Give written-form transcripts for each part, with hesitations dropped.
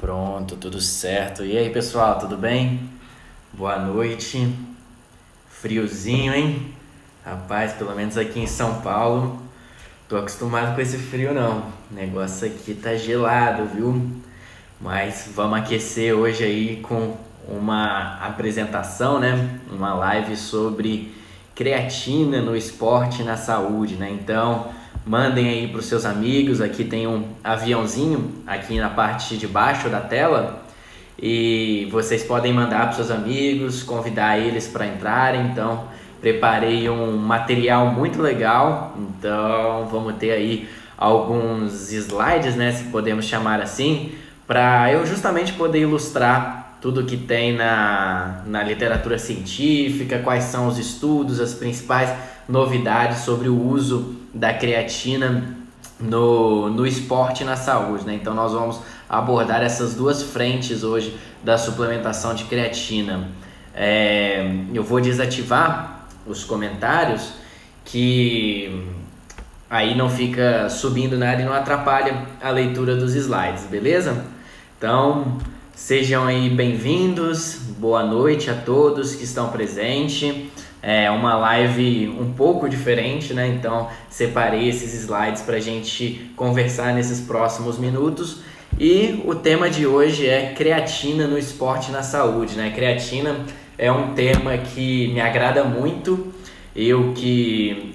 Pronto, tudo certo. E aí, pessoal, tudo bem? Boa noite. Friozinho, hein? Rapaz, pelo menos aqui em São Paulo, tô acostumado com esse frio não. O negócio aqui tá gelado, viu? Mas vamos aquecer hoje aí com uma apresentação, né? Uma live sobre creatina no esporte e na saúde, né? Então, mandem aí para os seus amigos. Aqui tem um aviãozinho aqui na parte de baixo da tela e vocês podem mandar para os seus amigos, convidar eles para entrarem. Então, preparei um material muito legal. Então, vamos ter aí alguns slides, né, se podemos chamar assim, para eu justamente poder ilustrar tudo que tem na literatura científica, quais são os estudos, as principais novidades sobre o uso da creatina no esporte e na saúde, né? Então nós vamos abordar essas duas frentes hoje da suplementação de creatina. Eu vou desativar os comentários que aí não fica subindo nada e não atrapalha a leitura dos slides, beleza? Então, sejam aí bem-vindos, boa noite a todos que estão presentes. É uma live um pouco diferente, né? Então, separei esses slides para a gente conversar nesses próximos minutos. E o tema de hoje é creatina no esporte e na saúde, né? Creatina é um tema que me agrada muito. Eu que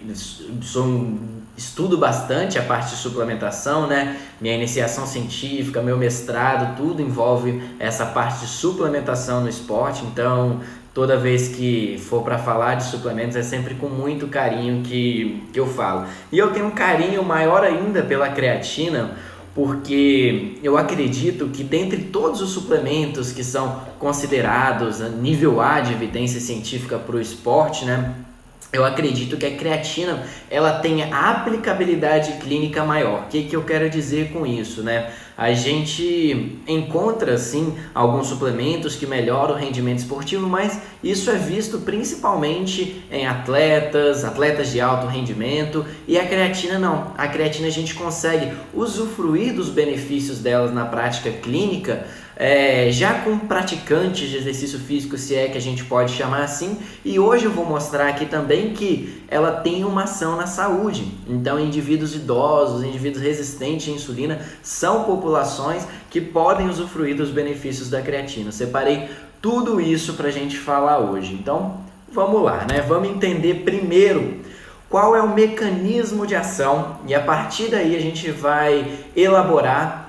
estudo bastante a parte de suplementação, né? Minha iniciação científica, meu mestrado, tudo envolve essa parte de suplementação no esporte. Então, toda vez que for para falar de suplementos, é sempre com muito carinho que eu falo. E eu tenho um carinho maior ainda pela creatina, porque eu acredito que dentre todos os suplementos que são considerados nível A de evidência científica para o esporte, né? Eu acredito que a creatina ela tenha a aplicabilidade clínica maior. O que eu quero dizer com isso, né? A gente encontra sim alguns suplementos que melhoram o rendimento esportivo, mas isso é visto principalmente em atletas de alto rendimento, e a creatina não. A creatina a gente consegue usufruir dos benefícios delas na prática clínica, já com praticantes de exercício físico, se é que a gente pode chamar assim. E hoje eu vou mostrar aqui também que ela tem uma ação na saúde. Então, indivíduos idosos, indivíduos resistentes à insulina são populações que podem usufruir dos benefícios da creatina. Separei tudo isso para a gente falar hoje. Então, vamos lá, né? Vamos entender primeiro qual é o mecanismo de ação, e a partir daí a gente vai elaborar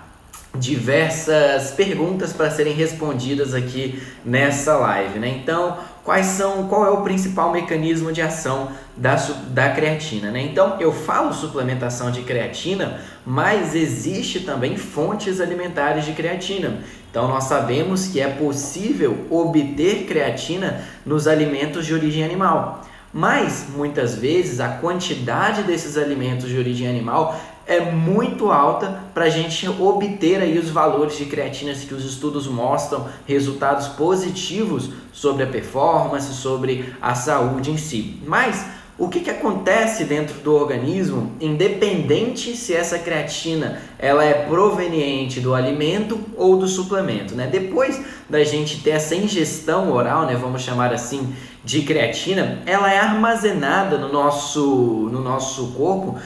diversas perguntas para serem respondidas aqui nessa live, né? Então, qual é o principal mecanismo de ação da creatina, né? Então, eu falo suplementação de creatina, mas existe também fontes alimentares de creatina. Então, nós sabemos que é possível obter creatina nos alimentos de origem animal, mas muitas vezes a quantidade desses alimentos de origem animal é muito alta para a gente obter aí os valores de creatina que os estudos mostram resultados positivos sobre a performance, sobre a saúde em si. Mas o que acontece dentro do organismo, independente se essa creatina ela é proveniente do alimento ou do suplemento, né? Depois da gente ter essa ingestão oral, né, vamos chamar assim, de creatina, ela é armazenada no nosso corpo,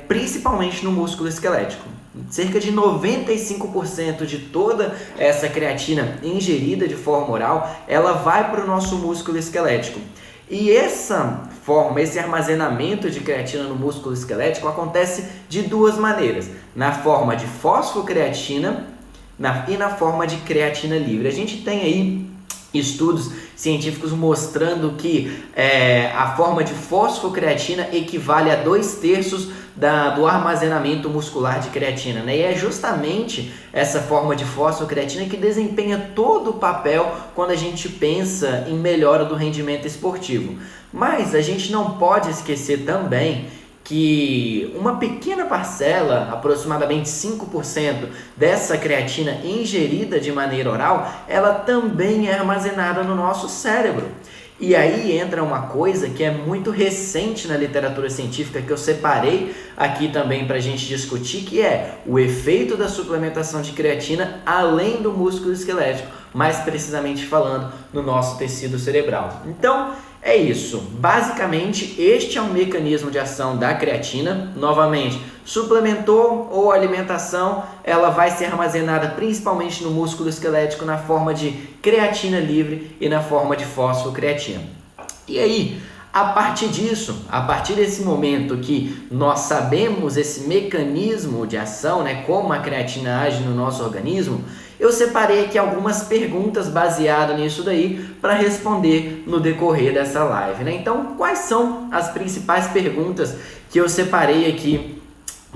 principalmente no músculo esquelético. Cerca de 95% de toda essa creatina ingerida de forma oral, ela vai para o nosso músculo esquelético. E esse armazenamento de creatina no músculo esquelético acontece de duas maneiras: na forma de fosfocreatina e na forma de creatina livre. A gente tem aí estudos científicos mostrando que a forma de fosfocreatina equivale a 2/3 do armazenamento muscular de creatina, né? E é justamente essa forma de fosfocreatina que desempenha todo o papel quando a gente pensa em melhora do rendimento esportivo. Mas a gente não pode esquecer também que uma pequena parcela, aproximadamente 5% dessa creatina ingerida de maneira oral, ela também é armazenada no nosso cérebro. E aí entra uma coisa que é muito recente na literatura científica, que eu separei aqui também para a gente discutir, que é o efeito da suplementação de creatina além do músculo esquelético, mais precisamente falando no nosso tecido cerebral. Então, é isso. Basicamente, este é um mecanismo de ação da creatina. Novamente, suplementou ou alimentação, ela vai ser armazenada principalmente no músculo esquelético na forma de creatina livre e na forma de fosfocreatina. E aí, a partir disso, a partir desse momento que nós sabemos esse mecanismo de ação, como a creatina age no nosso organismo, eu separei aqui algumas perguntas baseadas nisso daí para responder no decorrer dessa live, Então, quais são as principais perguntas que eu separei aqui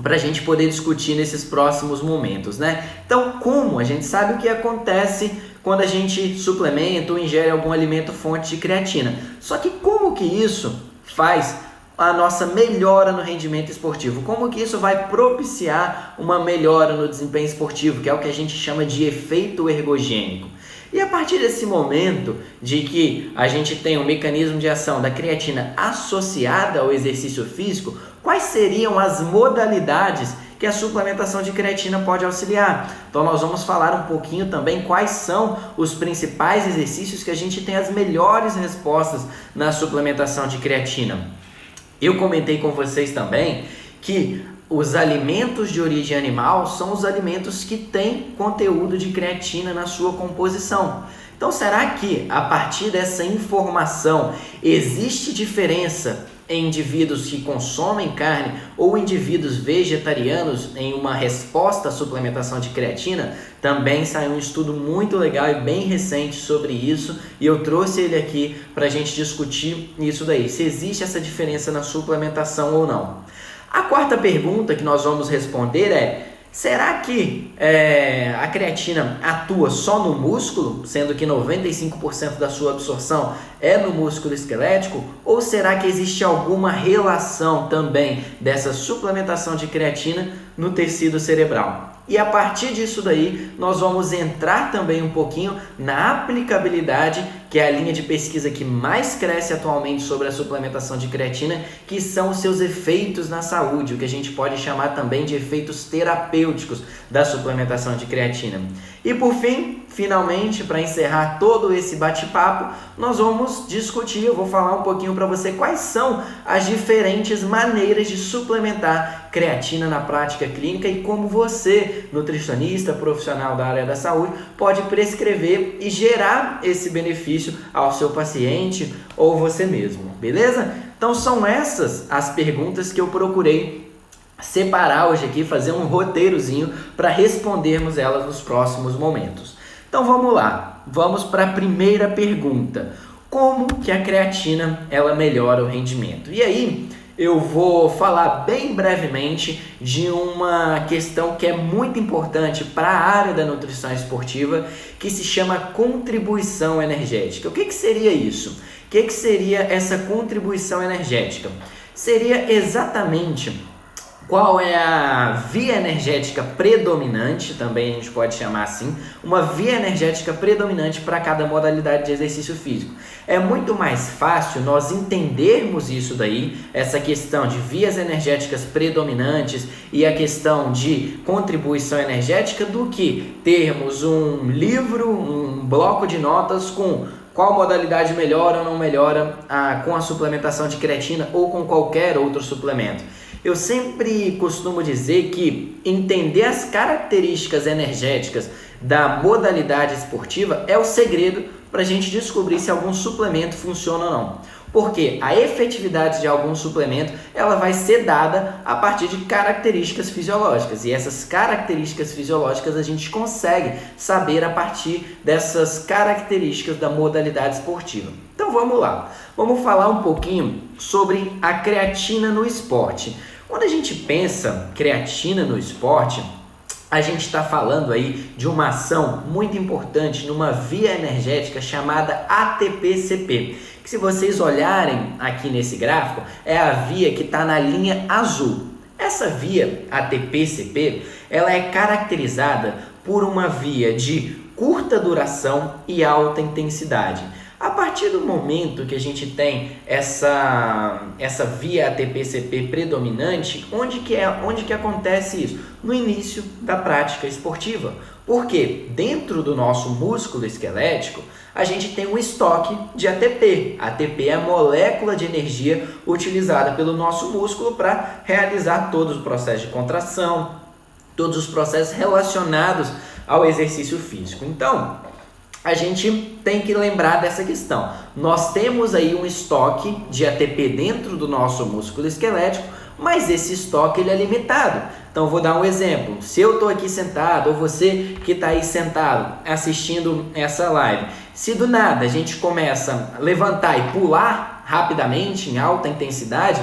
para a gente poder discutir nesses próximos momentos, Então, como a gente sabe o que acontece quando a gente suplementa ou ingere algum alimento fonte de creatina. Só que como que isso faz a nossa melhora no rendimento esportivo? Como que isso vai propiciar uma melhora no desempenho esportivo, que é o que a gente chama de efeito ergogênico? E a partir desse momento de que a gente tem um mecanismo de ação da creatina associada ao exercício físico, quais seriam as modalidades que a suplementação de creatina pode auxiliar? Então nós vamos falar um pouquinho também quais são os principais exercícios que a gente tem as melhores respostas na suplementação de creatina. Eu comentei com vocês também que os alimentos de origem animal são os alimentos que têm conteúdo de creatina na sua composição. Então, será que a partir dessa informação existe diferença em indivíduos que consomem carne ou indivíduos vegetarianos em uma resposta à suplementação de creatina? Também saiu um estudo muito legal e bem recente sobre isso e eu trouxe ele aqui para a gente discutir isso daí, se existe essa diferença na suplementação ou não. A quarta pergunta que nós vamos responder é: será que a creatina atua só no músculo, sendo que 95% da sua absorção é no músculo esquelético? Ou será que existe alguma relação também dessa suplementação de creatina no tecido cerebral? E a partir disso daí, nós vamos entrar também um pouquinho na aplicabilidade, que é a linha de pesquisa que mais cresce atualmente sobre a suplementação de creatina, que são os seus efeitos na saúde, o que a gente pode chamar também de efeitos terapêuticos da suplementação de creatina. E por fim, finalmente, para encerrar todo esse bate-papo, nós vamos discutir, eu vou falar um pouquinho para você quais são as diferentes maneiras de suplementar creatina na prática clínica e como você, nutricionista, profissional da área da saúde, pode prescrever e gerar esse benefício ao seu paciente ou você mesmo, beleza? Então são essas as perguntas que eu procurei separar hoje aqui, fazer um roteirozinho para respondermos elas nos próximos momentos. Então vamos lá, vamos para a primeira pergunta: como que a creatina ela melhora o rendimento? E aí eu vou falar bem brevemente de uma questão que é muito importante para a área da nutrição esportiva, que se chama contribuição energética. O que seria isso? O que seria essa contribuição energética? Seria exatamente qual é a via energética predominante, também a gente pode chamar assim, uma via energética predominante para cada modalidade de exercício físico. É muito mais fácil nós entendermos isso daí, essa questão de vias energéticas predominantes e a questão de contribuição energética, do que termos um livro, um bloco de notas com qual modalidade melhora ou não melhora com a suplementação de creatina ou com qualquer outro suplemento. Eu sempre costumo dizer que entender as características energéticas da modalidade esportiva é o segredo para a gente descobrir se algum suplemento funciona ou não. Porque a efetividade de algum suplemento ela vai ser dada a partir de características fisiológicas. E essas características fisiológicas a gente consegue saber a partir dessas características da modalidade esportiva. Então vamos lá, vamos falar um pouquinho sobre a creatina no esporte. Quando a gente pensa creatina no esporte, a gente está falando aí de uma ação muito importante numa via energética chamada ATP-CP, que se vocês olharem aqui nesse gráfico, é a via que está na linha azul. Essa via ATP-CP, ela é caracterizada por uma via de curta duração e alta intensidade. A partir do momento que a gente tem essa via ATP-CP predominante, onde que acontece isso? No início da prática esportiva. Porque dentro do nosso músculo esquelético, a gente tem um estoque de ATP. ATP é a molécula de energia utilizada pelo nosso músculo para realizar todos os processos de contração, todos os processos relacionados ao exercício físico. Então, a gente tem que lembrar dessa questão. Nós temos aí um estoque de ATP dentro do nosso músculo esquelético, mas esse estoque ele é limitado. Então, vou dar um exemplo. Se eu estou aqui sentado, ou você que está aí sentado assistindo essa live, se do nada a gente começa a levantar e pular rapidamente, em alta intensidade,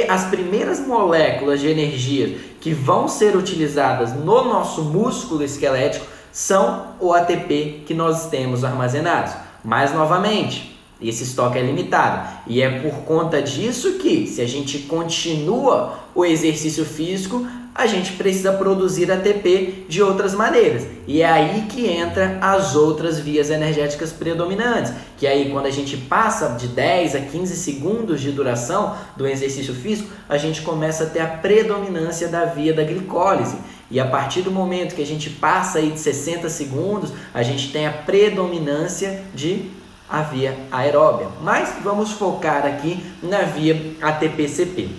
as primeiras moléculas de energia que vão ser utilizadas no nosso músculo esquelético são o ATP que nós temos armazenados. Mas, novamente, esse estoque é limitado. E é por conta disso que, se a gente continua o exercício físico, a gente precisa produzir ATP de outras maneiras. E é aí que entra as outras vias energéticas predominantes. Que aí, quando a gente passa de 10 a 15 segundos de duração do exercício físico, a gente começa a ter a predominância da via da glicólise. E a partir do momento que a gente passa aí de 60 segundos, a gente tem a predominância de a via aeróbia. Mas vamos focar aqui na via ATP-CP.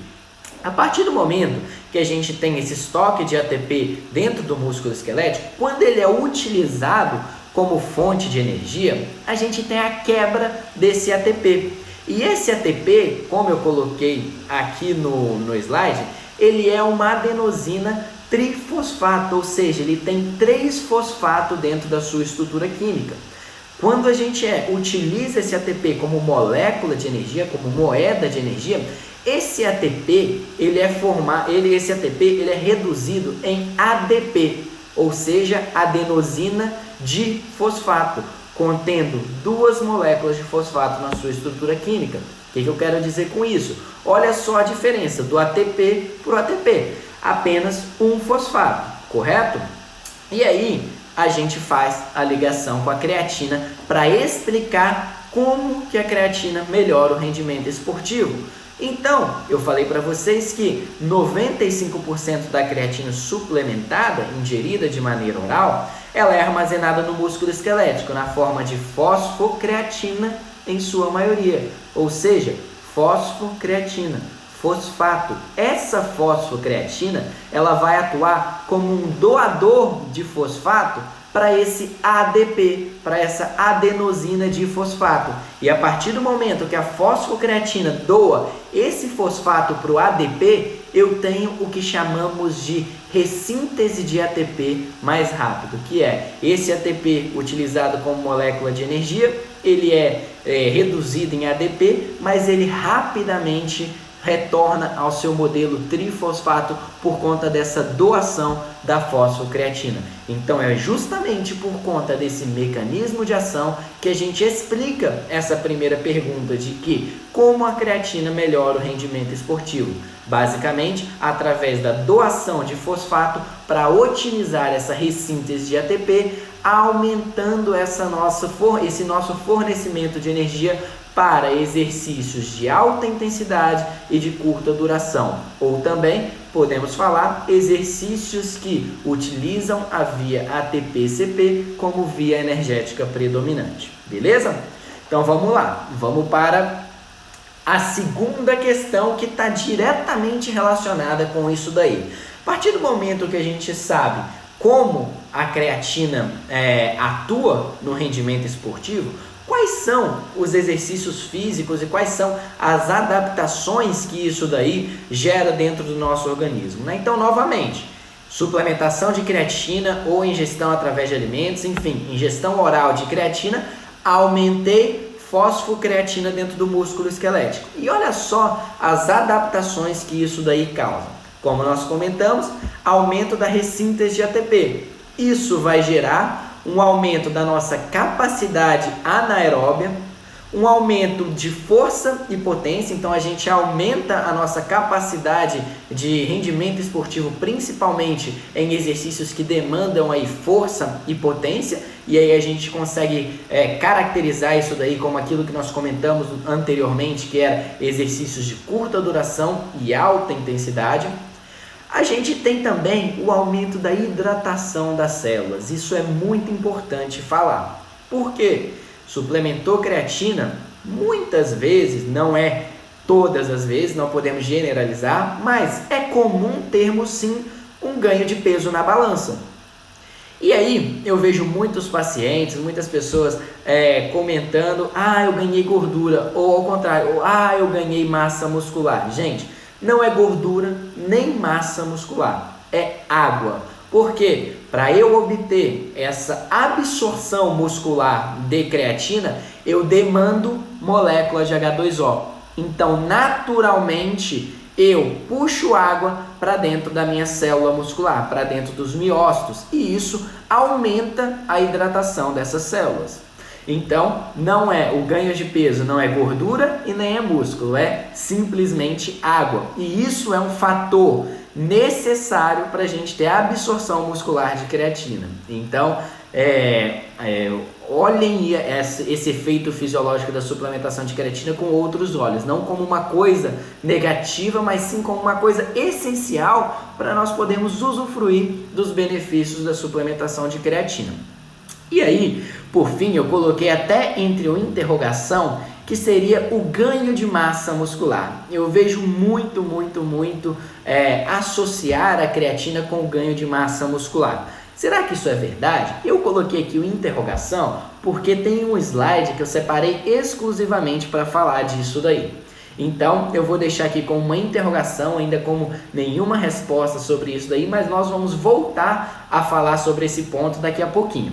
A partir do momento que a gente tem esse estoque de ATP dentro do músculo esquelético, quando ele é utilizado como fonte de energia, a gente tem a quebra desse ATP. E esse ATP, como eu coloquei aqui no slide, ele é uma adenosina trifosfato, ou seja, ele tem 3 fosfatos dentro da sua estrutura química. Quando a gente utiliza esse ATP como molécula de energia, como moeda de energia, esse ATP ele é reduzido em ADP, ou seja, adenosina difosfato, contendo 2 moléculas de fosfato na sua estrutura química. O que eu quero dizer com isso? Olha só a diferença do ATP para o ATP. Apenas um fosfato, correto? E aí a gente faz a ligação com a creatina para explicar como que a creatina melhora o rendimento esportivo. Então, eu falei para vocês que 95% da creatina suplementada, ingerida de maneira oral, ela é armazenada no músculo esquelético na forma de fosfocreatina em sua maioria, ou seja, fosfocreatina, fosfato. Essa fosfocreatina, ela vai atuar como um doador de fosfato para esse ADP, para essa adenosina difosfato. E a partir do momento que a fosfocreatina doa esse fosfato para o ADP, eu tenho o que chamamos de ressíntese de ATP mais rápido, que é esse ATP utilizado como molécula de energia, ele é reduzido em ADP, mas ele rapidamente retorna ao seu modelo trifosfato por conta dessa doação da fosfocreatina. Então é justamente por conta desse mecanismo de ação que a gente explica essa primeira pergunta de que como a creatina melhora o rendimento esportivo. Basicamente, através da doação de fosfato para otimizar essa ressíntese de ATP, aumentando esse nosso fornecimento de energia para exercícios de alta intensidade e de curta duração. Ou também podemos falar exercícios que utilizam a via ATP-CP como via energética predominante. Beleza? Então vamos lá, vamos para a segunda questão que está diretamente relacionada com isso daí. A partir do momento que a gente sabe como a creatina atua no rendimento esportivo, quais são os exercícios físicos e quais são as adaptações que isso daí gera dentro do nosso organismo, né? Então, novamente, suplementação de creatina ou ingestão através de alimentos, enfim, ingestão oral de creatina, aumentei fosfocreatina dentro do músculo esquelético. E olha só as adaptações que isso daí causa. Como nós comentamos, aumento da ressíntese de ATP. Isso vai gerar um aumento da nossa capacidade anaeróbia, um aumento de força e potência, então a gente aumenta a nossa capacidade de rendimento esportivo, principalmente em exercícios que demandam aí força e potência, e aí a gente consegue caracterizar isso daí como aquilo que nós comentamos anteriormente, que era exercícios de curta duração e alta intensidade. A gente tem também o aumento da hidratação das células, isso é muito importante falar. Por quê? Suplementou creatina, muitas vezes, não é todas as vezes, não podemos generalizar, mas é comum termos sim um ganho de peso na balança. E aí eu vejo muitos pacientes, muitas pessoas comentando, eu ganhei gordura, ou ao contrário, eu ganhei massa muscular. Gente, não é gordura nem massa muscular, é água. Porque para eu obter essa absorção muscular de creatina, eu demando moléculas de H2O. Então, naturalmente, eu puxo água para dentro da minha célula muscular, para dentro dos miócitos, e isso aumenta a hidratação dessas células. Então, não é o ganho de peso, não é gordura e nem é músculo, é simplesmente água. E isso é um fator necessário para a gente ter a absorção muscular de creatina. Então, olhem esse efeito fisiológico da suplementação de creatina com outros olhos, não como uma coisa negativa, mas sim como uma coisa essencial para nós podermos usufruir dos benefícios da suplementação de creatina. E aí, por fim, eu coloquei até entre o interrogação, que seria o ganho de massa muscular. Eu vejo muito associar a creatina com o ganho de massa muscular. Será que isso é verdade? Eu coloquei aqui o interrogação porque tem um slide que eu separei exclusivamente para falar disso daí. Então, eu vou deixar aqui com uma interrogação, ainda como nenhuma resposta sobre isso daí, mas nós vamos voltar a falar sobre esse ponto daqui a pouquinho.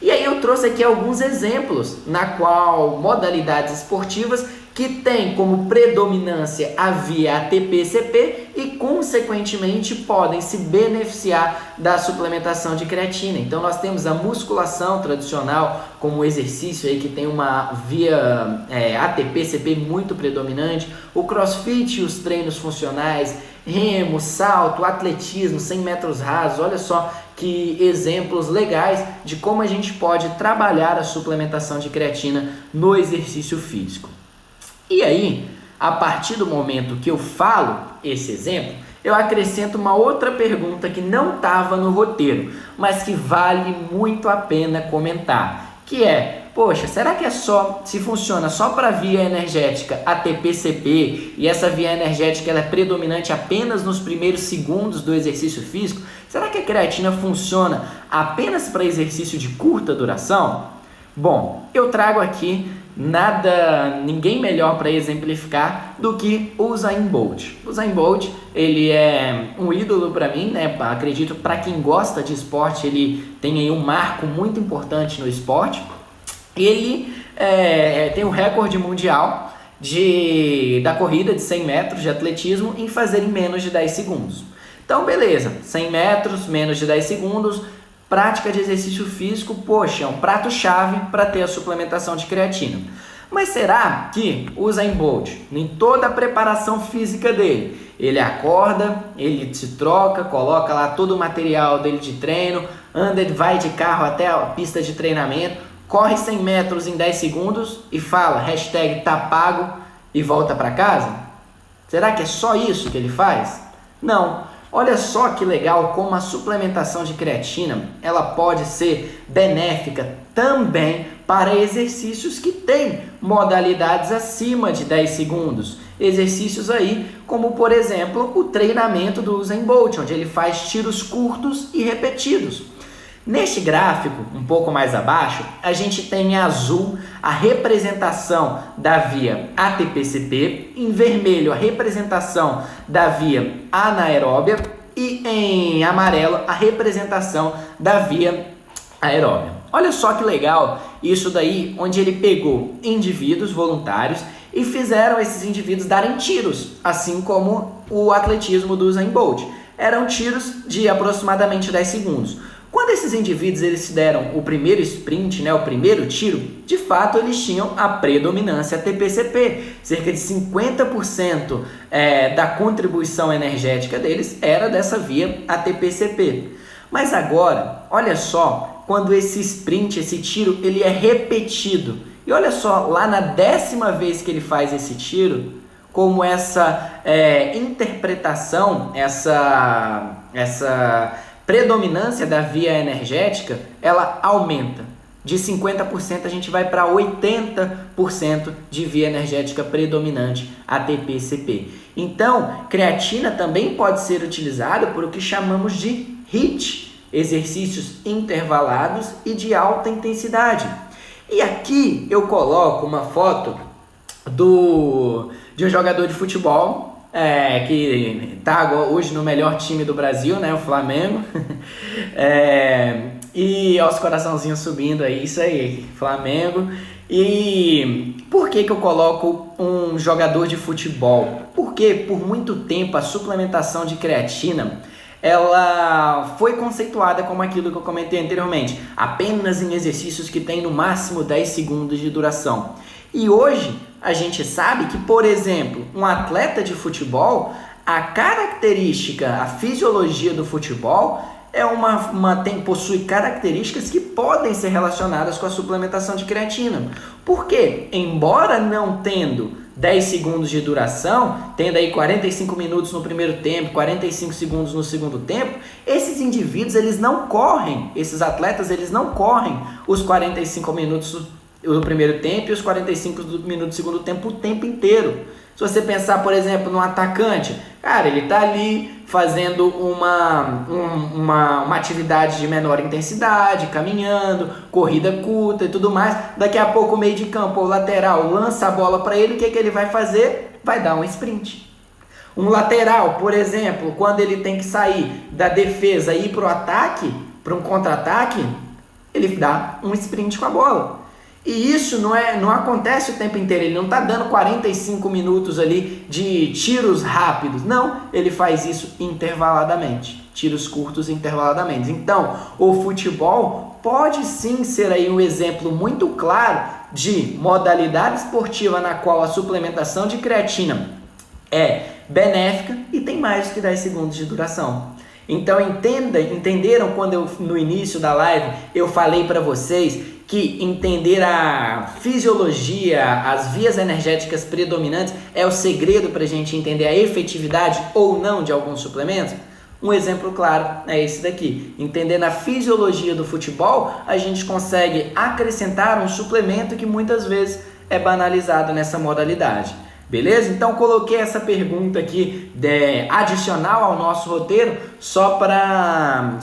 E aí eu trouxe aqui alguns exemplos na qual modalidades esportivas que têm como predominância a via ATP-CP e consequentemente podem se beneficiar da suplementação de creatina. Então nós temos a musculação tradicional como exercício aí que tem uma via ATP-CP muito predominante, o crossfit e os treinos funcionais, remo, salto, atletismo, 100 metros rasos, olha só que exemplos legais de como a gente pode trabalhar a suplementação de creatina no exercício físico. E aí, a partir do momento que eu falo esse exemplo, eu acrescento uma outra pergunta que não estava no roteiro, mas que vale muito a pena comentar, que é, poxa, será que se funciona só para a via energética ATP-CP e essa via energética ela é predominante apenas nos primeiros segundos do exercício físico? Será que a creatina funciona apenas para exercício de curta duração? Bom, eu trago aqui ninguém melhor para exemplificar do que o Usain Bolt. O Usain Bolt, ele é um ídolo para mim, né? Acredito para quem gosta de esporte, ele tem aí um marco muito importante no esporte. Ele tem o recorde mundial da corrida de 100 metros de atletismo em fazer em menos de 10 segundos. Então, beleza, 100 metros, menos de 10 segundos, prática de exercício físico, poxa, é um prato-chave para ter a suplementação de creatina. Mas será que o Usain Bolt, em toda a preparação física dele, ele acorda, ele se troca, coloca lá todo o material dele de treino, vai de carro até a pista de treinamento, corre 100 metros em 10 segundos e fala, #tá pago e volta para casa? Será que é só isso que ele faz? Não. Olha só que legal como a suplementação de creatina ela pode ser benéfica também para exercícios que têm modalidades acima de 10 segundos. Exercícios aí como, por exemplo, o treinamento do Usain Bolt, onde ele faz tiros curtos e repetidos. Neste gráfico, um pouco mais abaixo, a gente tem em azul a representação da via ATP-CP, em vermelho a representação da via anaeróbia e em amarelo a representação da via aeróbia. Olha só que legal isso daí, onde ele pegou indivíduos voluntários e fizeram esses indivíduos darem tiros, assim como o atletismo do Usain Bolt. Eram tiros de aproximadamente 10 segundos. Quando esses indivíduos eles deram o primeiro sprint, né, o primeiro tiro, de fato eles tinham a predominância ATP-CP. Cerca de 50% da contribuição energética deles era dessa via ATP-CP. Mas agora, olha só, quando esse sprint, esse tiro, ele é repetido. E olha só, lá na 10ª vez que ele faz esse tiro, como essa interpretação, essa predominância da via energética, ela aumenta. De 50% a gente vai para 80% de via energética predominante ATP-CP. Então, creatina também pode ser utilizada por o que chamamos de HIIT, exercícios intervalados e de alta intensidade. E aqui eu coloco uma foto de um jogador de futebol que está hoje no melhor time do Brasil, né, o Flamengo. E olha os coraçãozinhos subindo aí, isso aí, Flamengo. E por que eu coloco um jogador de futebol? Porque por muito tempo a suplementação de creatina ela foi conceituada como aquilo que eu comentei anteriormente, apenas em exercícios que têm no máximo 10 segundos de duração. E hoje a gente sabe que, por exemplo, um atleta de futebol, a característica, a fisiologia do futebol possui características que podem ser relacionadas com a suplementação de creatina. Porque, embora não tendo 10 segundos de duração, tendo aí 45 minutos no primeiro tempo, 45 segundos no segundo tempo, esses indivíduos, esses atletas, eles não correm os 45 minutos do primeiro tempo e os 45 minutos do segundo tempo o tempo inteiro. Se você pensar, por exemplo, no atacante, cara, ele tá ali fazendo uma atividade de menor intensidade, caminhando, corrida curta e tudo mais. Daqui a pouco o meio de campo, o lateral, lança a bola para ele, o que ele vai fazer? Vai dar um sprint. Um lateral, por exemplo, quando ele tem que sair da defesa e ir para o ataque, para um contra-ataque, ele dá um sprint com a bola. E isso não acontece o tempo inteiro, ele não está dando 45 minutos ali de tiros rápidos, não, ele faz isso intervaladamente, tiros curtos intervaladamente. Então, o futebol pode sim ser aí um exemplo muito claro de modalidade esportiva na qual a suplementação de creatina é benéfica e tem mais de 10 segundos de duração. Então entenderam quando no início da live eu falei para vocês que entender a fisiologia, as vias energéticas predominantes é o segredo para a gente entender a efetividade ou não de alguns suplementos? Um exemplo claro é esse daqui. Entendendo a fisiologia do futebol, a gente consegue acrescentar um suplemento que muitas vezes é banalizado nessa modalidade. Beleza? Então coloquei essa pergunta aqui adicional ao nosso roteiro só para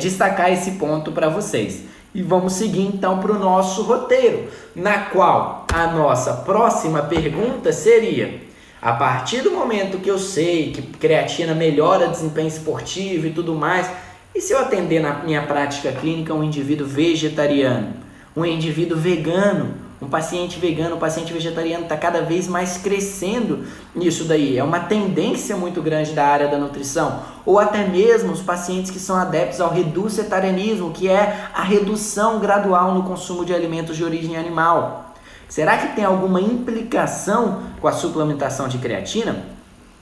destacar esse ponto para vocês. E vamos seguir então para o nosso roteiro, na qual a nossa próxima pergunta seria: a partir do momento que eu sei que creatina melhora desempenho esportivo e tudo mais, e se eu atender na minha prática clínica um indivíduo vegetariano, um indivíduo vegano, um paciente vegano, um paciente vegetariano, está cada vez mais crescendo nisso daí. É uma tendência muito grande da área da nutrição. Ou até mesmo os pacientes que são adeptos ao reducetarianismo, que é a redução gradual no consumo de alimentos de origem animal. Será que tem alguma implicação com a suplementação de creatina?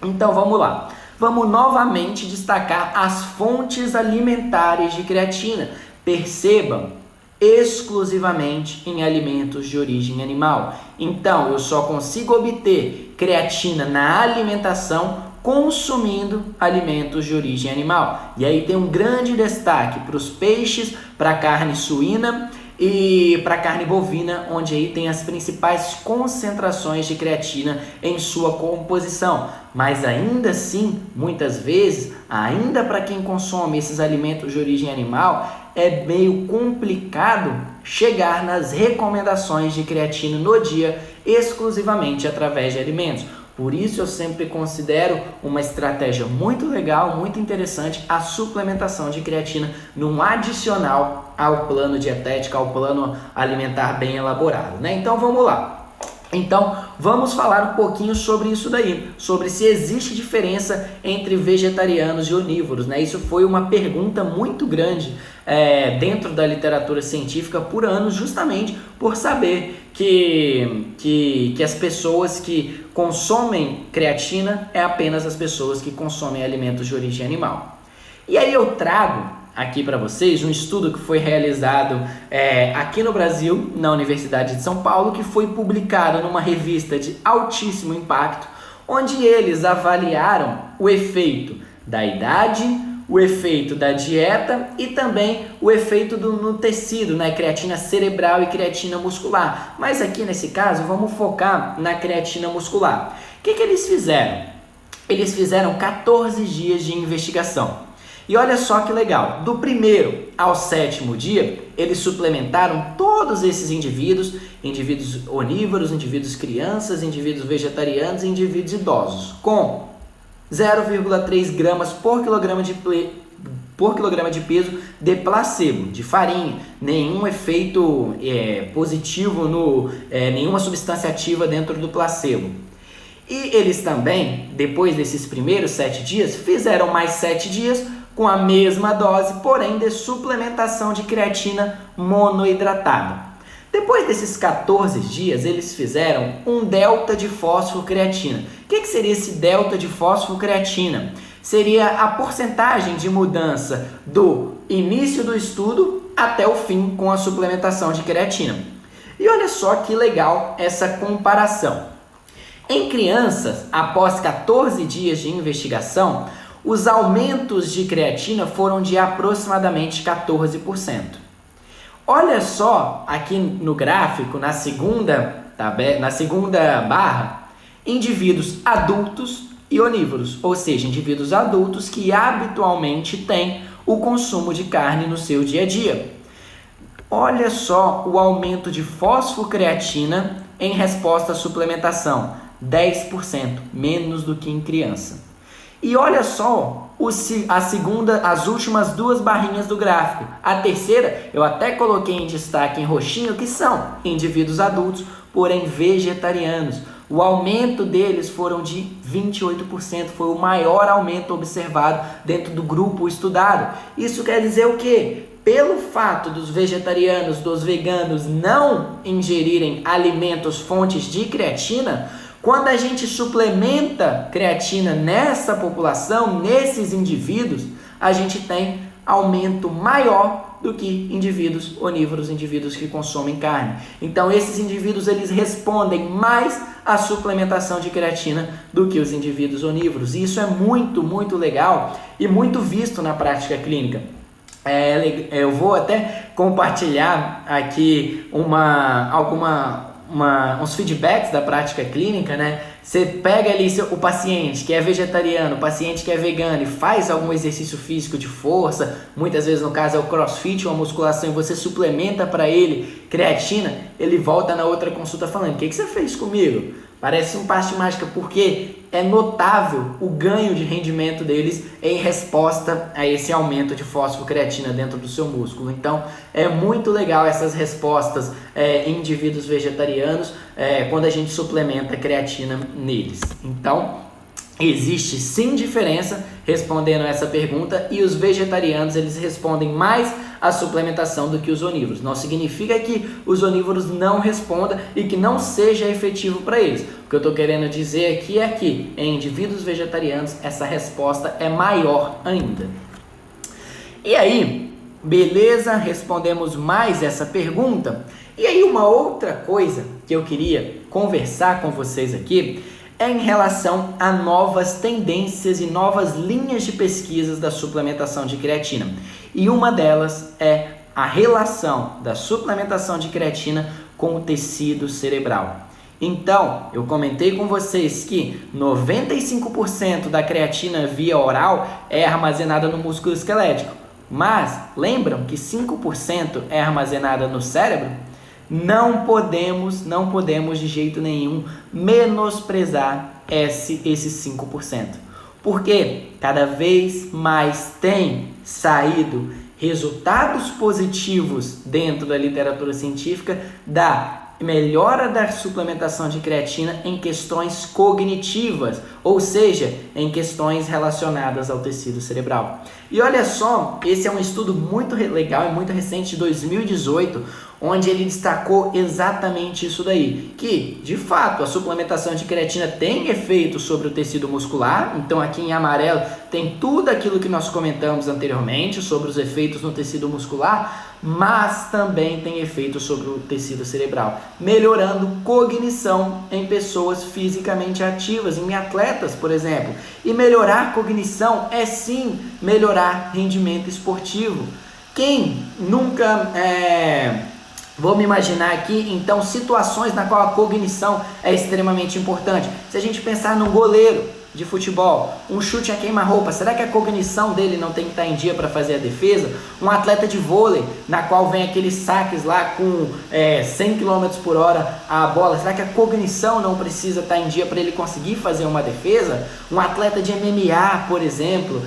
Então vamos lá. Vamos novamente destacar as fontes alimentares de creatina. Percebam, exclusivamente em alimentos de origem animal. Então, eu só consigo obter creatina na alimentação consumindo alimentos de origem animal. E aí tem um grande destaque para os peixes, para a carne suína e para a carne bovina, onde aí tem as principais concentrações de creatina em sua composição. Mas ainda assim, muitas vezes, ainda para quem consome esses alimentos de origem animal, é meio complicado chegar nas recomendações de creatina no dia exclusivamente através de alimentos. Por isso eu sempre considero uma estratégia muito legal, muito interessante a suplementação de creatina num adicional ao plano dietético, ao plano alimentar bem elaborado, né? Então vamos lá. Então, vamos falar um pouquinho sobre isso daí, sobre se existe diferença entre vegetarianos e onívoros, né? Isso foi uma pergunta muito grande dentro da literatura científica por anos, justamente por saber que as pessoas que consomem creatina é apenas as pessoas que consomem alimentos de origem animal. E aí eu trago aqui para vocês um estudo que foi realizado aqui no Brasil, na Universidade de São Paulo, que foi publicado numa revista de altíssimo impacto, onde eles avaliaram o efeito da idade, o efeito da dieta e também o efeito no tecido, né? Creatina cerebral e creatina muscular. Mas aqui nesse caso vamos focar na creatina muscular. O que eles fizeram? Eles fizeram 14 dias de investigação. E olha só que legal, do primeiro ao 7º dia, eles suplementaram todos esses indivíduos onívoros, indivíduos crianças, indivíduos vegetarianos e indivíduos idosos, com 0,3 gramas por quilograma de peso de placebo, de farinha, nenhum efeito positivo, nenhuma substância ativa dentro do placebo. E eles também, depois desses primeiros 7 dias, fizeram mais 7 dias, com a mesma dose, porém de suplementação de creatina monoidratada. Depois desses 14 dias, eles fizeram um delta de fosfocreatina. O que seria esse delta de fosfocreatina? Seria a porcentagem de mudança do início do estudo até o fim com a suplementação de creatina. E olha só que legal essa comparação. Em crianças, após 14 dias de investigação, os aumentos de creatina foram de aproximadamente 14%. Olha só aqui no gráfico, na segunda barra, indivíduos adultos e onívoros, ou seja, indivíduos adultos que habitualmente têm o consumo de carne no seu dia a dia. Olha só o aumento de fosfocreatina em resposta à suplementação, 10%, menos do que em criança. E olha só as últimas duas barrinhas do gráfico. A terceira eu até coloquei em destaque em roxinho, que são indivíduos adultos, porém vegetarianos. O aumento deles foram de 28%, foi o maior aumento observado dentro do grupo estudado. Isso quer dizer o quê? Pelo fato dos vegetarianos, dos veganos não ingerirem alimentos fontes de creatina, quando a gente suplementa creatina nessa população, nesses indivíduos, a gente tem aumento maior do que indivíduos onívoros, indivíduos que consomem carne. Então, esses indivíduos eles respondem mais à suplementação de creatina do que os indivíduos onívoros. E isso é muito, muito legal e muito visto na prática clínica. Eu vou até compartilhar aqui uns feedbacks da prática clínica, né? Você pega ali o paciente que é vegetariano, o paciente que é vegano e faz algum exercício físico de força, muitas vezes no caso é o crossfit ou a musculação, e você suplementa para ele creatina, ele volta na outra consulta falando: o que você fez comigo? Parece um passe de mágica, porque é notável o ganho de rendimento deles em resposta a esse aumento de fosfocreatina dentro do seu músculo. Então, é muito legal essas respostas em indivíduos vegetarianos quando a gente suplementa creatina neles. Então, existe sim diferença respondendo essa pergunta, e os vegetarianos eles respondem mais à suplementação do que os onívoros. Não significa que os onívoros não respondam e que não seja efetivo para eles. O que eu estou querendo dizer aqui é que em indivíduos vegetarianos essa resposta é maior ainda. E aí, beleza? Respondemos mais essa pergunta. E aí uma outra coisa que eu queria conversar com vocês aqui é em relação a novas tendências e novas linhas de pesquisas da suplementação de creatina. E uma delas é a relação da suplementação de creatina com o tecido cerebral. Então, eu comentei com vocês que 95% da creatina via oral é armazenada no músculo esquelético. Mas, lembram que 5% é armazenada no cérebro? Não podemos de jeito nenhum menosprezar esses 5%. Porque cada vez mais tem saído resultados positivos dentro da literatura científica da melhora da suplementação de creatina em questões cognitivas, ou seja, em questões relacionadas ao tecido cerebral. E olha só, esse é um estudo muito legal e muito recente de 2018, onde ele destacou exatamente isso daí, que de fato a suplementação de creatina tem efeito sobre o tecido muscular. Então aqui em amarelo tem tudo aquilo que nós comentamos anteriormente sobre os efeitos no tecido muscular, mas também tem efeito sobre o tecido cerebral, melhorando cognição em pessoas fisicamente ativas, em atletas, por exemplo. E melhorar cognição é sim melhorar rendimento esportivo. Quem nunca Vamos imaginar aqui, então, situações na qual a cognição é extremamente importante. Se a gente pensar num goleiro de futebol, um chute a queima-roupa, será que a cognição dele não tem que estar em dia para fazer a defesa? Um atleta de vôlei, na qual vem aqueles saques lá com 100 km por hora a bola, será que a cognição não precisa estar em dia para ele conseguir fazer uma defesa? Um atleta de MMA, por exemplo,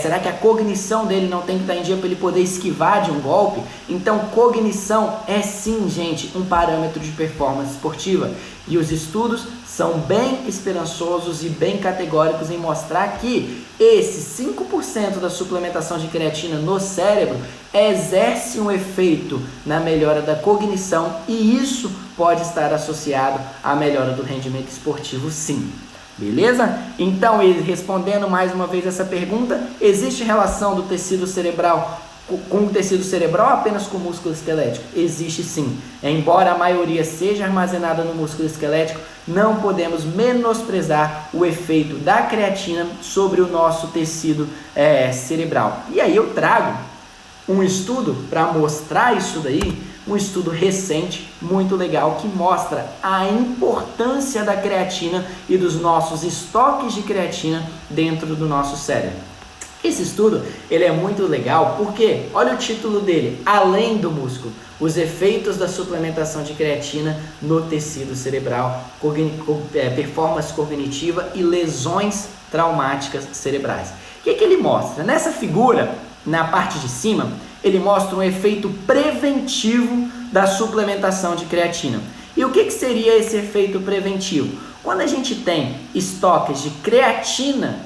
será que a cognição dele não tem que estar em dia para ele poder esquivar de um golpe? Então, cognição é sim, gente, um parâmetro de performance esportiva. E os estudos são bem esperançosos e bem categóricos em mostrar que esse 5% da suplementação de creatina no cérebro exerce um efeito na melhora da cognição, e isso pode estar associado à melhora do rendimento esportivo, sim. Beleza? Então, respondendo mais uma vez essa pergunta, existe relação do tecido cerebral com o tecido cerebral ou apenas com o músculo esquelético? Existe sim. Embora a maioria seja armazenada no músculo esquelético, não podemos menosprezar o efeito da creatina sobre o nosso tecido cerebral. E aí eu trago um estudo para mostrar isso daí, um estudo recente, muito legal, que mostra a importância da creatina e dos nossos estoques de creatina dentro do nosso cérebro. Esse estudo ele é muito legal porque, olha o título dele, Além do Músculo, os efeitos da suplementação de creatina no tecido cerebral, performance cognitiva e lesões traumáticas cerebrais. O que ele mostra? Nessa figura, na parte de cima, ele mostra um efeito preventivo da suplementação de creatina. E o que seria esse efeito preventivo? Quando a gente tem estoques de creatina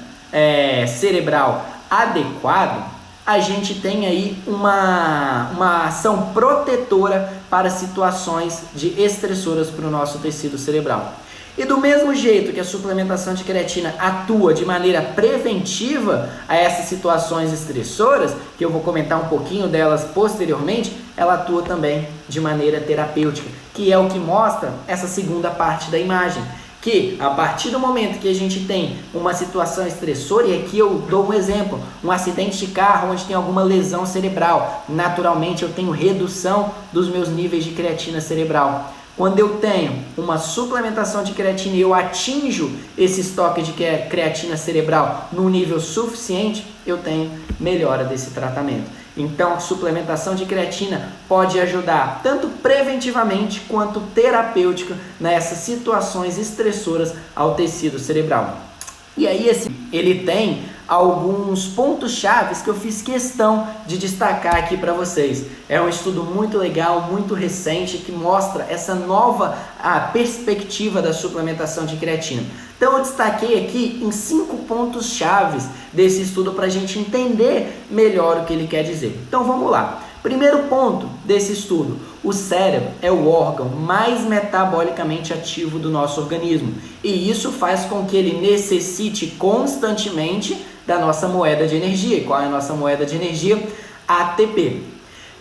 cerebral adequado, a gente tem aí uma ação protetora para situações de estressoras para o nosso tecido cerebral. E do mesmo jeito que a suplementação de creatina atua de maneira preventiva a essas situações estressoras, que eu vou comentar um pouquinho delas posteriormente, ela atua também de maneira terapêutica, que é o que mostra essa segunda parte da imagem. Que a partir do momento que a gente tem uma situação estressora, e aqui eu dou um exemplo, um acidente de carro onde tem alguma lesão cerebral, naturalmente eu tenho redução dos meus níveis de creatina cerebral. Quando eu tenho uma suplementação de creatina e eu atinjo esse estoque de creatina cerebral no nível suficiente, eu tenho melhora desse tratamento. Então, a suplementação de creatina pode ajudar tanto preventivamente quanto terapêutica nessas situações estressoras ao tecido cerebral. E aí, ele tem alguns pontos chaves que eu fiz questão de destacar aqui para vocês. É um estudo muito legal, muito recente, que mostra essa nova perspectiva da suplementação de creatina. Então eu destaquei aqui em 5 pontos chaves desse estudo para a gente entender melhor o que ele quer dizer. Então vamos lá. Primeiro ponto desse estudo: o cérebro é o órgão mais metabolicamente ativo do nosso organismo, e isso faz com que ele necessite constantemente da nossa moeda de energia. E qual é a nossa moeda de energia? ATP.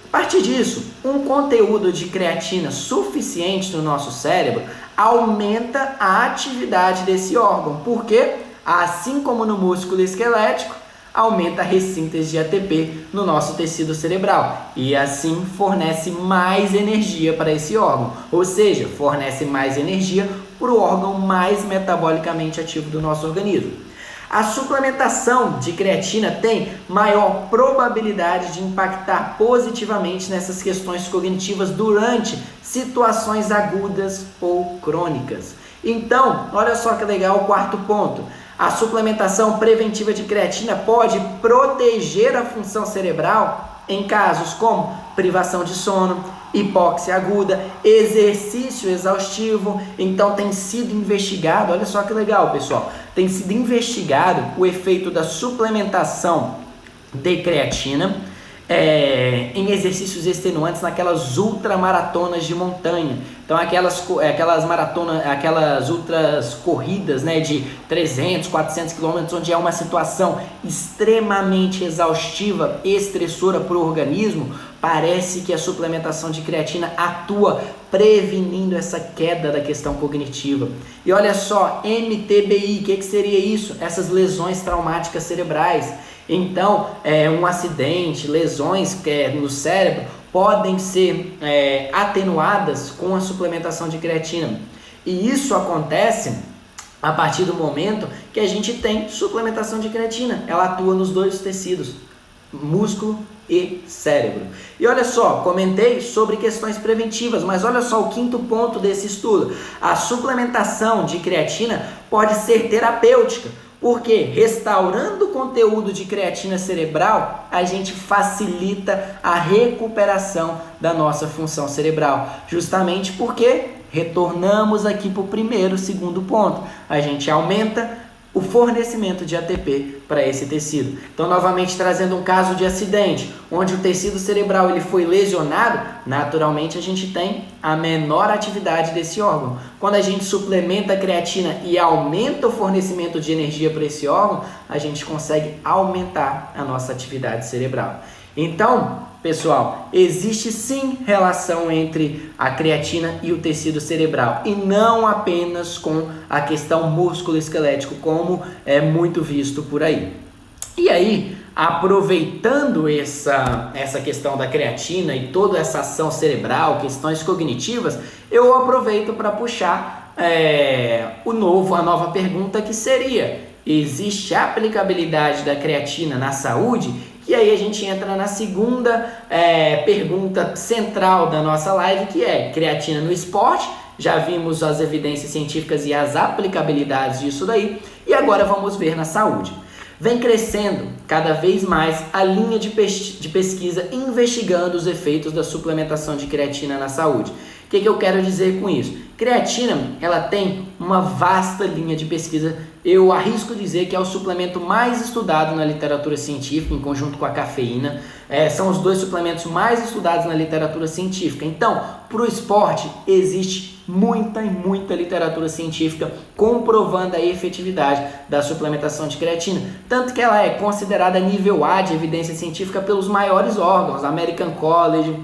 A partir disso, um conteúdo de creatina suficiente no nosso cérebro aumenta a atividade desse órgão, porque, assim como no músculo esquelético, aumenta a ressíntese de ATP no nosso tecido cerebral e assim fornece mais energia para esse órgão, ou seja, fornece mais energia para o órgão mais metabolicamente ativo do nosso organismo. A suplementação de creatina tem maior probabilidade de impactar positivamente nessas questões cognitivas durante situações agudas ou crônicas. Então, olha só que legal o quarto ponto. A suplementação preventiva de creatina pode proteger a função cerebral em casos como privação de sono, hipóxia aguda, exercício exaustivo. Então tem sido investigado, olha só que legal, pessoal, tem sido investigado o efeito da suplementação de creatina em exercícios extenuantes naquelas ultramaratonas de montanha. Então aquelas maratonas, aquelas ultras corridas, né, de 300, 400 quilômetros, onde é uma situação extremamente exaustiva, estressora para o organismo, parece que a suplementação de creatina atua prevenindo essa queda da questão cognitiva. E olha só, MTBI, o que seria isso? Essas lesões traumáticas cerebrais. Então, um acidente, lesões no cérebro podem ser atenuadas com a suplementação de creatina. E isso acontece a partir do momento que a gente tem suplementação de creatina. Ela atua nos dois tecidos, músculo e cérebro. E olha só, comentei sobre questões preventivas, mas olha só o quinto ponto desse estudo. A suplementação de creatina pode ser terapêutica, porque restaurando o conteúdo de creatina cerebral, a gente facilita a recuperação da nossa função cerebral. Justamente porque retornamos aqui para o segundo ponto. A gente aumenta o fornecimento de ATP para esse tecido. Então, novamente trazendo um caso de acidente, onde o tecido cerebral ele foi lesionado, naturalmente a gente tem a menor atividade desse órgão. Quando a gente suplementa a creatina e aumenta o fornecimento de energia para esse órgão, a gente consegue aumentar a nossa atividade cerebral. Então, pessoal, existe sim relação entre a creatina e o tecido cerebral, e não apenas com a questão músculo-esquelético, como é muito visto por aí. E aí, aproveitando essa questão da creatina e toda essa ação cerebral, questões cognitivas, eu aproveito para puxar a nova pergunta, que seria: existe aplicabilidade da creatina na saúde? E aí a gente entra na segunda pergunta central da nossa live, que é creatina no esporte. Já vimos as evidências científicas e as aplicabilidades disso daí, e agora vamos ver na saúde. Vem crescendo cada vez mais a linha de pesquisa investigando os efeitos da suplementação de creatina na saúde. O que eu quero dizer com isso? Creatina, ela tem uma vasta linha de pesquisa. Eu arrisco dizer que é o suplemento mais estudado na literatura científica, em conjunto com a cafeína. São os dois suplementos mais estudados na literatura científica. Então, para o esporte, existe muita literatura científica comprovando a efetividade da suplementação de creatina. Tanto que ela é considerada nível A de evidência científica pelos maiores órgãos, American College,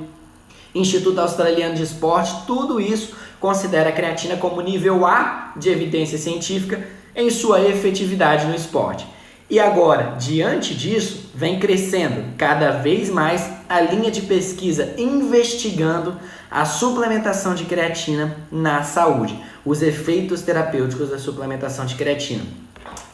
Instituto Australiano de Esporte, tudo isso considera a creatina como nível A de evidência científica em sua efetividade no esporte. E agora, diante disso, vem crescendo cada vez mais a linha de pesquisa investigando a suplementação de creatina na saúde, os efeitos terapêuticos da suplementação de creatina.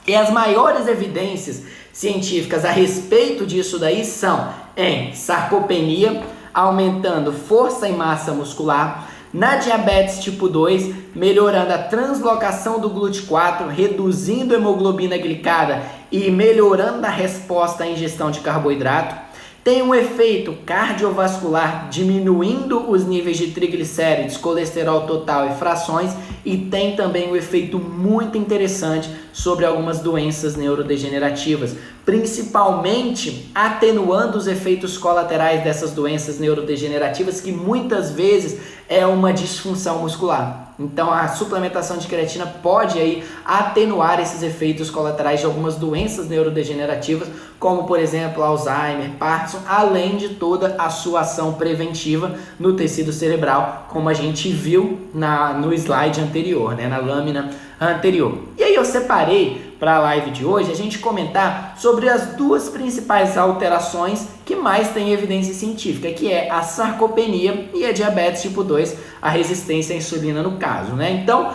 E as maiores evidências científicas a respeito disso daí são em sarcopenia, aumentando força e massa muscular, na diabetes tipo 2, melhorando a translocação do GLUT4, reduzindo a hemoglobina glicada e melhorando a resposta à ingestão de carboidrato. Tem um efeito cardiovascular, diminuindo os níveis de triglicéridos, colesterol total e frações, e tem também um efeito muito interessante sobre algumas doenças neurodegenerativas, principalmente atenuando os efeitos colaterais dessas doenças neurodegenerativas, que muitas vezes é uma disfunção muscular. Então a suplementação de creatina pode aí atenuar esses efeitos colaterais de algumas doenças neurodegenerativas, como por exemplo Alzheimer, Parkinson, além de toda a sua ação preventiva no tecido cerebral, como a gente viu no slide anterior, na lâmina anterior. E aí eu separei para a live de hoje a gente comentar sobre as duas principais alterações que mais têm evidência científica, que é a sarcopenia e a diabetes tipo 2, a resistência à insulina no caso, Então,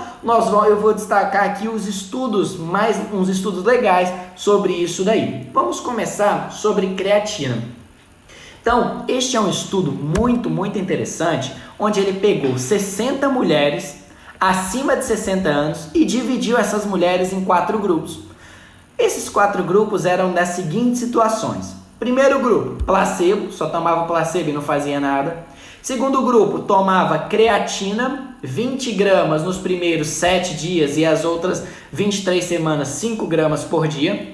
eu vou destacar aqui uns estudos legais sobre isso daí. Vamos começar sobre creatina. Então, este é um estudo muito interessante, onde ele pegou 60 mulheres acima de 60 anos e dividiu essas mulheres em 4 grupos. Esses 4 grupos eram das seguintes situações. Primeiro grupo, placebo, só tomava placebo e não fazia nada. Segundo grupo, tomava creatina, 20 gramas nos primeiros 7 dias e as outras 23 semanas, 5 gramas por dia.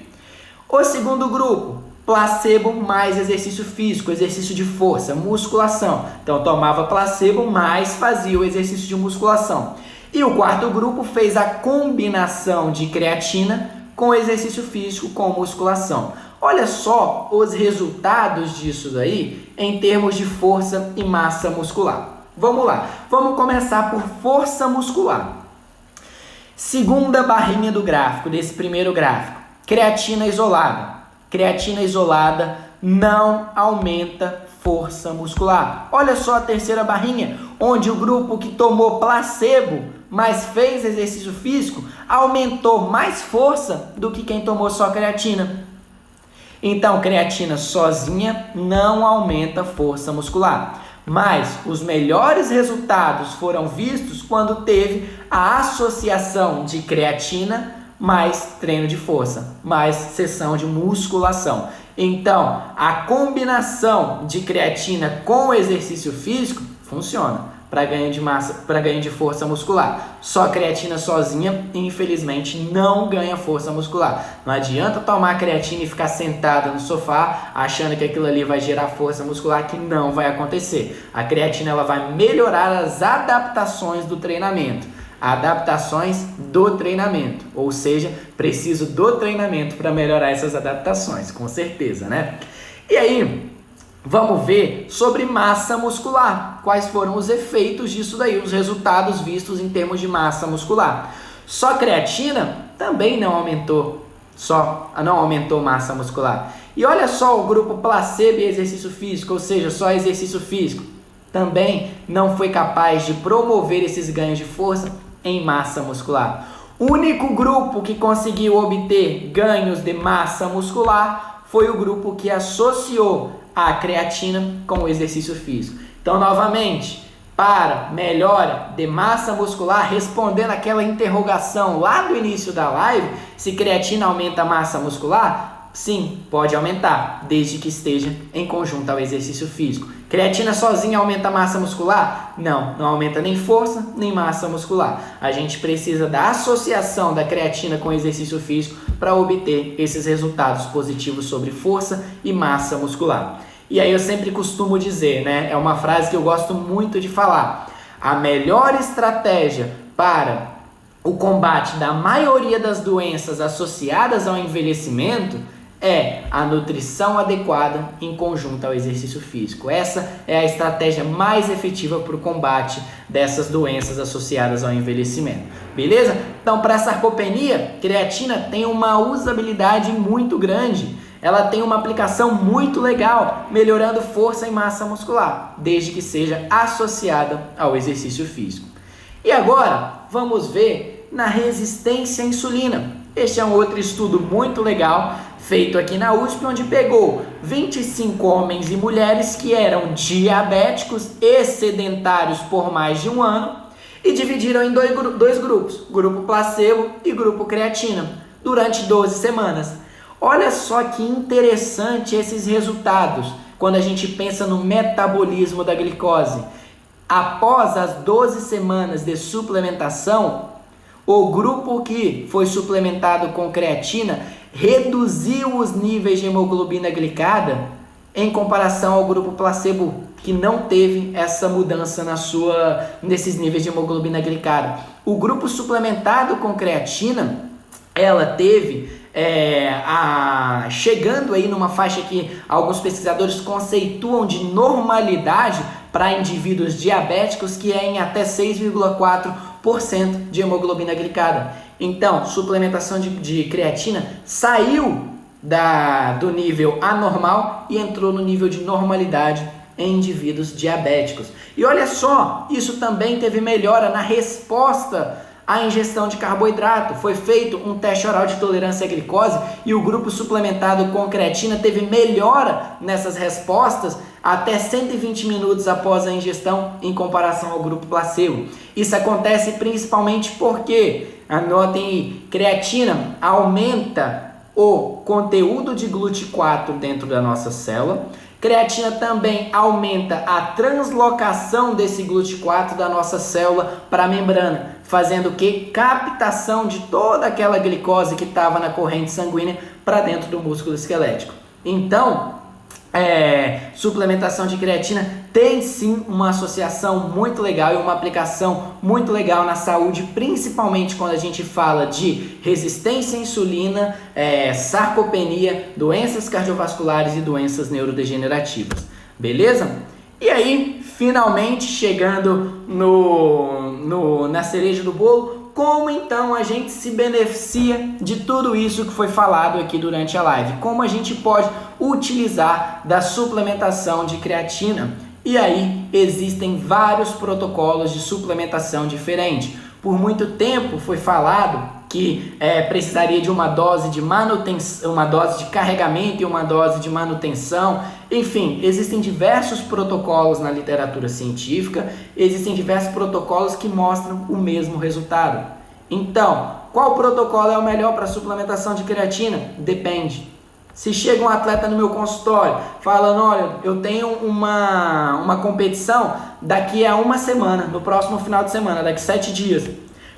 O segundo grupo, placebo mais exercício físico, exercício de força, musculação. Então tomava placebo, mais fazia o exercício de musculação. E o quarto grupo fez a combinação de creatina com exercício físico com musculação. Olha só os resultados disso daí em termos de força e massa muscular. Vamos lá, vamos começar por força muscular. Segunda barrinha do gráfico, desse primeiro gráfico, creatina isolada. Creatina isolada não aumenta força muscular. Olha só a terceira barrinha, onde o grupo que tomou placebo, mas fez exercício físico, aumentou mais força do que quem tomou só creatina. Então, creatina sozinha não aumenta força muscular. Mas os melhores resultados foram vistos quando teve a associação de creatina mais treino de força, mais sessão de musculação. Então, a combinação de creatina com exercício físico funciona para ganho de massa, para ganho de força muscular. Só a creatina sozinha, infelizmente, não ganha força muscular. Não adianta tomar creatina e ficar sentada no sofá achando que aquilo ali vai gerar força muscular, que não vai acontecer. A creatina ela vai melhorar as adaptações do treinamento. Adaptações do treinamento, ou seja, preciso do treinamento para melhorar essas adaptações, com certeza, né? E aí, vamos ver sobre massa muscular, quais foram os efeitos disso daí, os resultados vistos em termos de massa muscular. Só creatina também não aumentou massa muscular. E olha só o grupo placebo e exercício físico, ou seja, só exercício físico, também não foi capaz de promover esses ganhos de força em massa muscular. O único grupo que conseguiu obter ganhos de massa muscular foi o grupo que associou a creatina com o exercício físico. Então, novamente, para melhora de massa muscular, respondendo aquela interrogação lá do início da live, se creatina aumenta a massa muscular? Sim, pode aumentar, desde que esteja em conjunto ao exercício físico. Creatina sozinha aumenta a massa muscular? Não, não aumenta nem força, nem massa muscular. A gente precisa da associação da creatina com o exercício físico para obter esses resultados positivos sobre força e massa muscular. E aí eu sempre costumo dizer, né? É uma frase que eu gosto muito de falar. A melhor estratégia para o combate da maioria das doenças associadas ao envelhecimento é a nutrição adequada em conjunto ao exercício físico. Essa é a estratégia mais efetiva para o combate dessas doenças associadas ao envelhecimento. Beleza? Então, para a sarcopenia, creatina tem uma usabilidade muito grande. Ela tem uma aplicação muito legal, melhorando força e massa muscular, desde que seja associada ao exercício físico. E agora, vamos ver na resistência à insulina. Este é um outro estudo muito legal, feito aqui na USP, onde pegou 25 homens e mulheres que eram diabéticos e sedentários por mais de um ano e dividiram em dois grupos, grupo placebo e grupo creatina, durante 12 semanas. Olha só que interessante esses resultados quando a gente pensa no metabolismo da glicose. Após as 12 semanas de suplementação, o grupo que foi suplementado com creatina reduziu os níveis de hemoglobina glicada em comparação ao grupo placebo, que não teve essa mudança nesses níveis de hemoglobina glicada. O grupo suplementado com creatina, ela teve chegando aí numa faixa que alguns pesquisadores conceituam de normalidade para indivíduos diabéticos, que é em até 6,4% de hemoglobina glicada. Então, suplementação de creatina saiu do nível anormal e entrou no nível de normalidade em indivíduos diabéticos. E olha só, isso também teve melhora na resposta à ingestão de carboidrato. Foi feito um teste oral de tolerância à glicose e o grupo suplementado com creatina teve melhora nessas respostas até 120 minutos após a ingestão em comparação ao grupo placebo. Isso acontece principalmente porque, anotem aí, creatina aumenta o conteúdo de GLUT4 dentro da nossa célula. Creatina também aumenta a translocação desse GLUT4 da nossa célula para a membrana, fazendo o que? Captação de toda aquela glicose que estava na corrente sanguínea para dentro do músculo esquelético. Então, suplementação de creatina tem sim uma associação muito legal e uma aplicação muito legal na saúde, principalmente quando a gente fala de resistência à insulina, sarcopenia, doenças cardiovasculares e doenças neurodegenerativas. Beleza? E aí, finalmente chegando na cereja do bolo, como então a gente se beneficia de tudo isso que foi falado aqui durante a live? Como a gente pode utilizar da suplementação de creatina? E aí existem vários protocolos de suplementação diferentes. Por muito tempo foi falado que precisaria de uma dose de manutenção, uma dose de carregamento e uma dose de manutenção. Enfim, existem diversos protocolos na literatura científica, existem diversos protocolos que mostram o mesmo resultado. Então, qual protocolo é o melhor para suplementação de creatina? Depende. Se chega um atleta no meu consultório falando, olha, eu tenho uma competição daqui a uma semana, no próximo final de semana, daqui a 7 dias,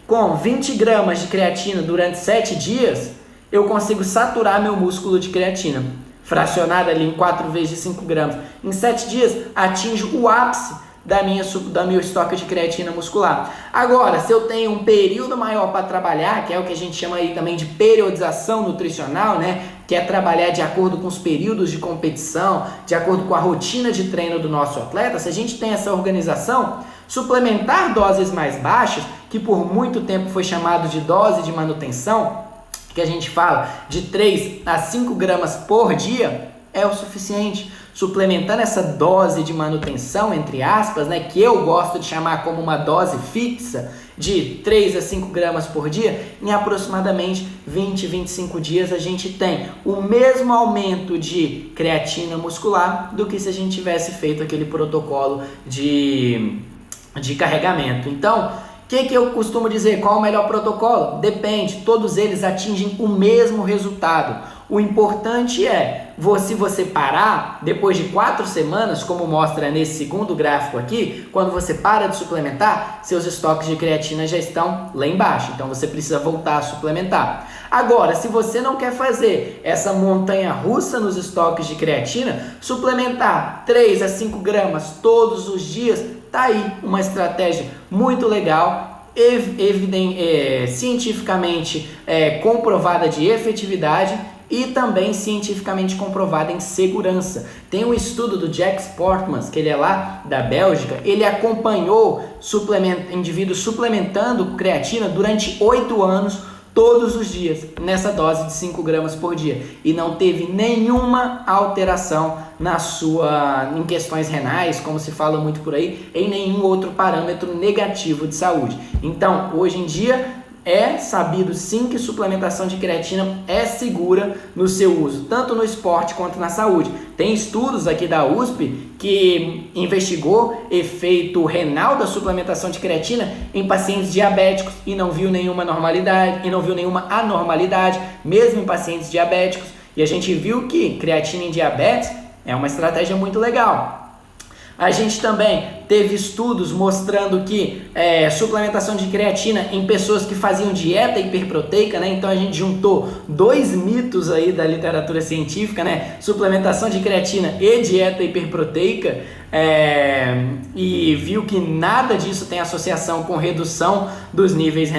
com 20 gramas de creatina durante 7 dias, eu consigo saturar meu músculo de creatina, fracionado ali em 4 vezes 5 gramas. Em 7 dias, atinjo o ápice da meu estoque de creatina muscular. Agora, se eu tenho um período maior para trabalhar, que é o que a gente chama aí também de periodização nutricional, né? Que é trabalhar de acordo com os períodos de competição, de acordo com a rotina de treino do nosso atleta, se a gente tem essa organização, suplementar doses mais baixas, que por muito tempo foi chamado de dose de manutenção, que a gente fala de 3 a 5 gramas por dia, é o suficiente. Suplementando essa dose de manutenção, entre aspas, né, que eu gosto de chamar como uma dose fixa, de 3 a 5 gramas por dia, em aproximadamente 20, 25 dias a gente tem o mesmo aumento de creatina muscular do que se a gente tivesse feito aquele protocolo de carregamento. Então, o que eu costumo dizer? Qual o melhor protocolo? Depende, todos eles atingem o mesmo resultado. O importante é, se você parar, depois de 4 semanas, como mostra nesse segundo gráfico aqui, quando você para de suplementar, seus estoques de creatina já estão lá embaixo, então você precisa voltar a suplementar. Agora, se você não quer fazer essa montanha russa nos estoques de creatina, suplementar 3 a 5 gramas todos os dias, tá aí uma estratégia muito legal, cientificamente comprovada de efetividade e também cientificamente comprovada em segurança. Tem um estudo do Jack Sportman, que ele é lá da Bélgica, ele acompanhou indivíduos suplementando creatina durante 8 anos, todos os dias, nessa dose de 5 gramas por dia, e não teve nenhuma alteração em questões renais, como se fala muito por aí, em nenhum outro parâmetro negativo de saúde. Então, hoje em dia, é sabido sim que suplementação de creatina é segura no seu uso, tanto no esporte quanto na saúde. Tem estudos aqui da USP que investigou efeito renal da suplementação de creatina em pacientes diabéticos e não viu nenhuma anormalidade, mesmo em pacientes diabéticos. E a gente viu que creatina em diabetes é uma estratégia muito legal. A gente também teve estudos mostrando que suplementação de creatina em pessoas que faziam dieta hiperproteica, né? Então a gente juntou 2 mitos aí da literatura científica, né? Suplementação de creatina e dieta hiperproteica, e viu que nada disso tem associação com redução dos níveis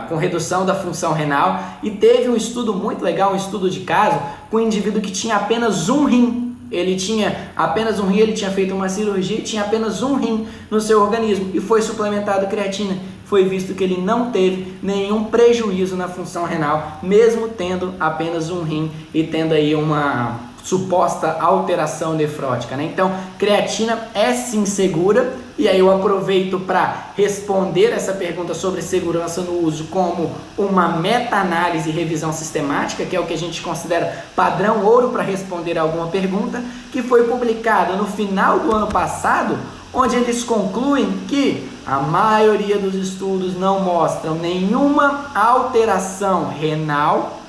com redução da função renal. E teve um estudo muito legal, um estudo de caso, com um indivíduo que tinha apenas um rim. Ele tinha apenas um rim, ele tinha feito uma cirurgia e tinha apenas um rim no seu organismo e foi suplementado creatina. Foi visto que ele não teve nenhum prejuízo na função renal, mesmo tendo apenas um rim e tendo aí uma suposta alteração nefrótica, né? Então, creatina é sim segura, e aí eu aproveito para responder essa pergunta sobre segurança no uso como uma meta-análise e revisão sistemática, que é o que a gente considera padrão ouro para responder a alguma pergunta, que foi publicada no final do ano passado, onde eles concluem que a maioria dos estudos não mostram nenhuma alteração renal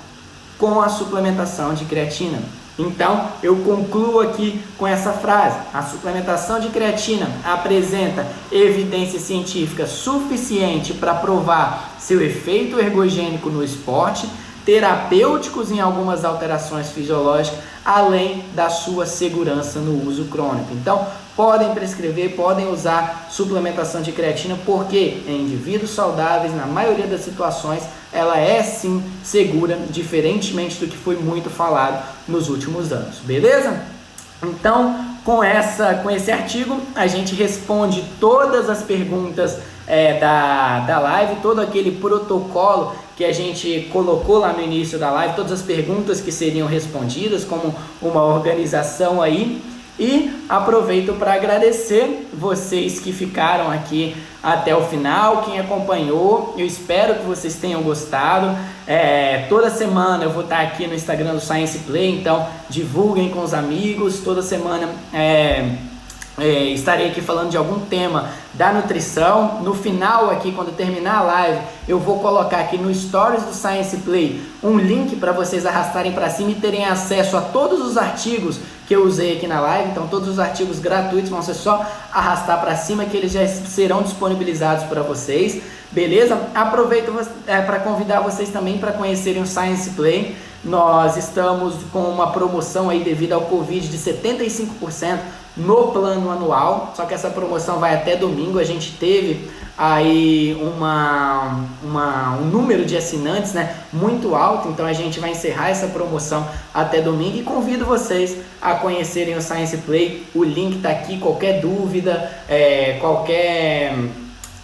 com a suplementação de creatina. Então, eu concluo aqui com essa frase: a suplementação de creatina apresenta evidência científica suficiente para provar seu efeito ergogênico no esporte, terapêuticos em algumas alterações fisiológicas, além da sua segurança no uso crônico. Então, podem prescrever, podem usar suplementação de creatina, porque em indivíduos saudáveis, na maioria das situações, ela é sim segura, diferentemente do que foi muito falado nos últimos anos, beleza? Então, com esse artigo, a gente responde todas as perguntas da live, todo aquele protocolo que a gente colocou lá no início da live, todas as perguntas que seriam respondidas, como uma organização aí. E aproveito para agradecer vocês que ficaram aqui até o final, quem acompanhou. Eu espero que vocês tenham gostado. Toda semana eu vou estar aqui no Instagram do Science Play, então divulguem com os amigos. Toda semana estarei aqui falando de algum tema da nutrição. No final aqui, quando terminar a live, eu vou colocar aqui no Stories do Science Play um link para vocês arrastarem para cima e terem acesso a todos os artigos que eu usei aqui na live. Então todos os artigos gratuitos vão ser só arrastar para cima, que eles já serão disponibilizados para vocês, beleza? Aproveito para convidar vocês também para conhecerem o Science Play. Nós estamos com uma promoção aí devido ao Covid de 75% no plano anual, só que essa promoção vai até domingo. A gente teve aí um número de assinantes, né, muito alto, então a gente vai encerrar essa promoção até domingo e convido vocês a conhecerem o Science Play. O link está aqui, qualquer dúvida, qualquer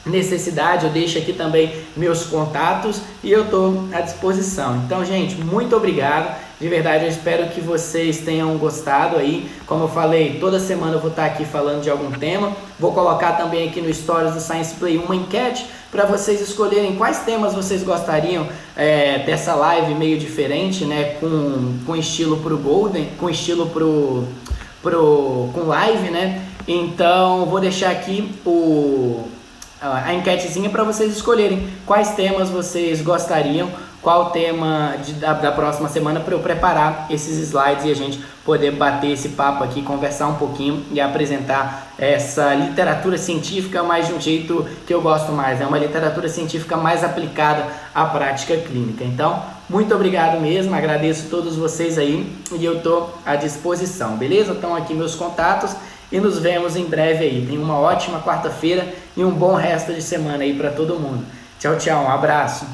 necessidade, eu deixo aqui também meus contatos e eu estou à disposição. Então, gente, muito obrigado, de verdade. Eu espero que vocês tenham gostado aí. Como eu falei, toda semana eu vou estar aqui falando de algum tema. Vou colocar também aqui no Stories do Science Play uma enquete para vocês escolherem quais temas vocês gostariam dessa live meio diferente, né, com estilo pro Golden, com estilo com live, né? Então, vou deixar aqui a enquetezinha para vocês escolherem quais temas vocês gostariam, qual tema da próxima semana, para eu preparar esses slides e a gente poder bater esse papo aqui, conversar um pouquinho e apresentar essa literatura científica mais de um jeito que eu gosto mais, uma literatura científica mais aplicada à prática clínica. Então, muito obrigado mesmo, agradeço a todos vocês aí e eu estou à disposição, beleza? Estão aqui meus contatos. E nos vemos em breve aí. Tenha uma ótima quarta-feira e um bom resto de semana aí para todo mundo. Tchau, tchau. Um abraço.